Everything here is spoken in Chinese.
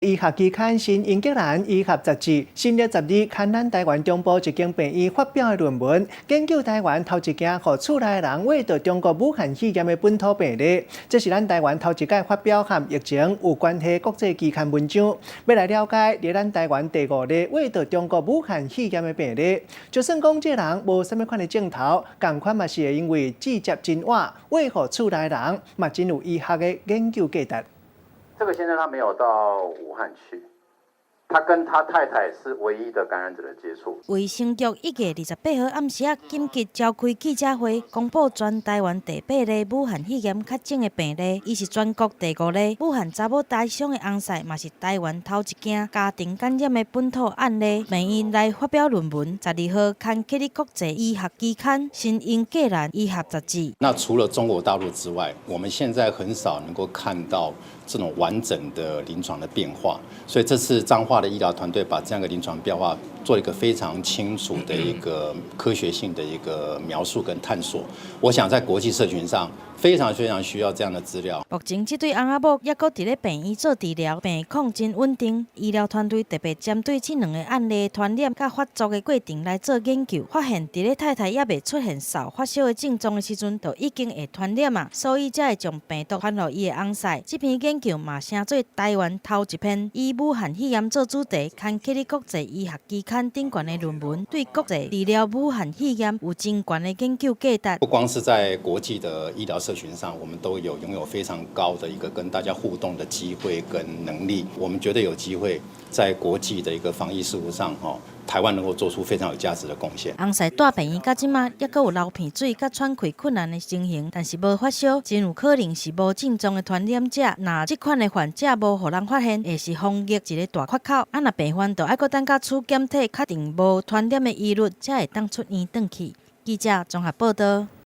医学期刊《新英格兰医学杂志》新月12刊咱台湾中部一间病院发表的论文，研究台湾头一件和厝内人挖到中国武汉肺炎的本土病例。这是咱台湾头一届发表和疫情有关系国际期刊文章，要来了解伫咱台湾第5例挖到中国武汉肺炎的病例。就算讲这人无什么款的镜头，同款嘛是会因为直接真晚挖互厝内人，嘛真有医学的研究价值。 这个先生他没有到武汉去，他跟他太太是唯一的感染者的接触。卫生局1月28号暗时紧急召开记者会，公布全台湾第8例武汉肺炎确诊的病例，伊是全国第5例。武汉查某台商的翁婿，嘛是台湾头一件家庭感染的本土案例。病院来发表论文，12号刊启伫国际医学期刊《新英格兰医学杂志》。那除了中国大陆之外，我们现在很少能够看到这种完整的临床的变化，所以这次彰化的医疗团队把这样的临床变化做一个非常清楚的一个科学性的一个描述跟探索。我想在国际社群上非常需要这样的资料。目前这对翁仔某也搁伫咧病院做治疗，病况真稳定。医疗团队特别针对这2个案例传染甲发作的过程来做研究，发现伫咧太太也未出现扫发烧的症状的时阵，就已经会传染啊，所以才会将病毒传予伊的翁婿。这篇研究嘛成做台湾头一篇以武汉肺炎做主题，刊启伫国际医学期刊顶悬的论文，对国际治疗武汉肺炎有真悬的研究价值。不光是在国际的医疗社群上，我们都拥有非常高的一个跟大家互动的机会跟能力。我们觉得有机会在国际的一个防疫事务上，台湾能够做出非常有价值的贡献。翁婿住病院到即马，也搁有流鼻水、甲喘气困难的情形，但是无发烧，真有可能是无症状的传染者。若这款的患者无互人发现，会是防疫一个大缺口。若病患就要搁等甲取检体，确定无传染的疑虑，才会当出院转去。记者综合报道。